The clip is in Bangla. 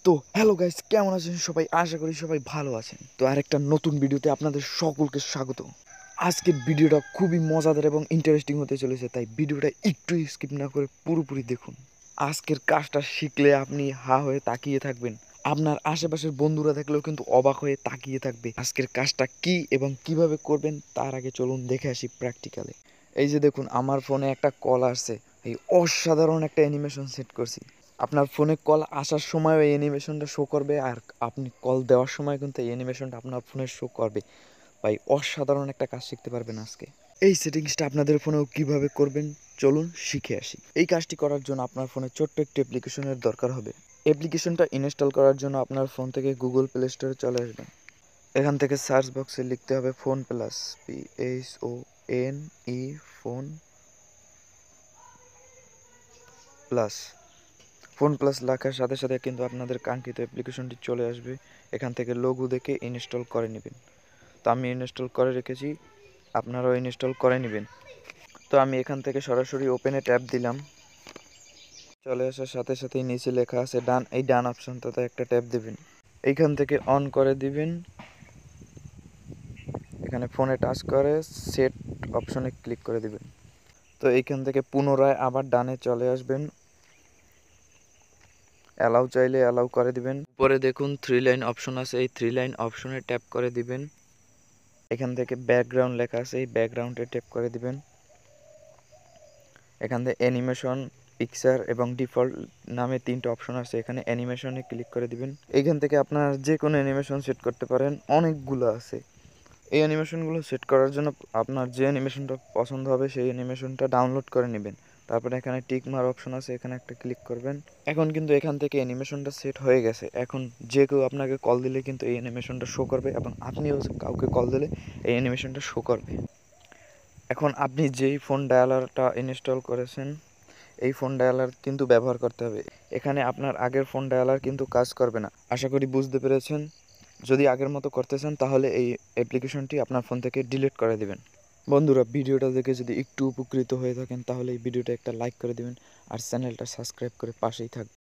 তো হ্যালো গাইস, কেমন আছেন সবাই? আশা করি সবাই ভালো আছেন। তো আরেকটা নতুন ভিডিওতে আপনাদের সকলকে স্বাগত। আজকের ভিডিওটা খুবই মজাদার এবং ইন্টারেস্টিং হতে চলেছে, তাই ভিডিওটা একটু স্কিপ না করে পুরোপুরি দেখুন। আজকের কাজটা শিখলে আপনি হা হয়ে তাকিয়ে থাকবেন, আপনার আশেপাশের বন্ধুরা দেখলেও কিন্তু অবাক হয়ে তাকিয়ে থাকবে। আজকের কাজটা কি এবং কিভাবে করবেন তার আগে চলুন দেখে আসি প্র্যাকটিক্যালে। এই যে দেখুন, আমার ফোনে একটা কল আসছে। এই অসাধারণ একটা অ্যানিমেশন সেট করছি। আপনার ফোনে কল আসার সময় এই অ্যানিমেশনটা শো করবে, আর আপনি কল দেওয়ার সময় কিন্তু এই অ্যানিমেশনটা আপনার ফোনে শো করবে। ভাই, অসাধারণ একটা কাজ শিখতে পারবেন আজকে। এই সেটিংসটা আপনাদের ফোনেও কিভাবে করবেন চলুন শিখে আসি। এই কাজটি করার জন্য আপনার ফোনে ছোট্ট একটি অ্যাপ্লিকেশনের দরকার হবে। অ্যাপ্লিকেশনটা ইনস্টল করার জন্য আপনার ফোন থেকে গুগল প্লে স্টোরে চলে আসবেন। এখান থেকে সার্চ বক্সে লিখতে হবে phone plus, PHONE, phone plus. Phone plus লেখার সাথে সাথে কিন্তু আপনাদের কাঙ্ক্ষিত অ্যাপ্লিকেশনটি চলে আসবে। এখান থেকে লোগো দেখে ইনস্টল করে নেবেন। তো আমি ইনস্টল করে রেখেছি, আপনারাও ইনস্টল করে নেবেন। তো আমি এখান থেকে সরাসরি ওপেনে ট্যাপ দিলাম। চলে আসার সাথে সাথেই নিচে লেখা আছে ডান, এই ডান অপশনটাতে একটা ট্যাপ দেবেন। এইখান থেকে অন করে দিবেন। এখানে ফোনে টাচ করে সেট অপশনে ক্লিক করে দিবেন। তো এইখান থেকে পুনরায় আবার ডানে চলে আসবেন। অ্যালাউ চাইলে অ্যালাউ করে দিবেন। উপরে দেখুন 3 লাইন অপশন আছে, এই 3 লাইন অপশনে ট্যাপ করে দিবেন। এখান থেকে ব্যাকগ্রাউন্ড লেখা আছে, এই ব্যাকগ্রাউন্ডে ট্যাপ করে দিবেন। এখান থেকে অ্যানিমেশন, পিকচার এবং ডিফল্ট নামে 3টে অপশন আছে, এখানে অ্যানিমেশনে ক্লিক করে দিবেন। এইখান থেকে আপনার যে কোনো অ্যানিমেশন সেট করতে পারেন, অনেকগুলো আছে। এই অ্যানিমেশনগুলো সেট করার জন্য আপনার যে অ্যানিমেশনটা পছন্দ হবে সেই অ্যানিমেশনটা ডাউনলোড করে নেবেন। তারপরে এখানে টিক মার অপশন আছে, এখানে একটা ক্লিক করবেন। এখন কিন্তু এখান থেকে অ্যানিমেশনটা সেট হয়ে গেছে। এখন যে কেউ আপনাকে কল দিলে কিন্তু এই অ্যানিমেশনটা শো করবে, এবং আপনিও কাউকে কল দিলে এই অ্যানিমেশনটা শো করবে। এখন আপনি যেই ফোন ডায়ালারটা ইনস্টল করেছেন এই ফোন ডায়ালার কিন্তু ব্যবহার করতে হবে। এখানে আপনার আগের ফোন ডায়ালার কিন্তু কাজ করবে না। আশা করি বুঝতে পেরেছেন। যদি আগের মতো করতে চান তাহলে এই অ্যাপ্লিকেশনটি আপনার ফোন থেকে ডিলিট করে দিবেন। বন্ধুরা, ভিডিওটা দেখে যদি একটু উপকৃত হয়ে থাকেন তাহলে এই ভিডিওটা একটা লাইক করে দিবেন, আর চ্যানেলটা সাবস্ক্রাইব করে পাশেই থাকবেন।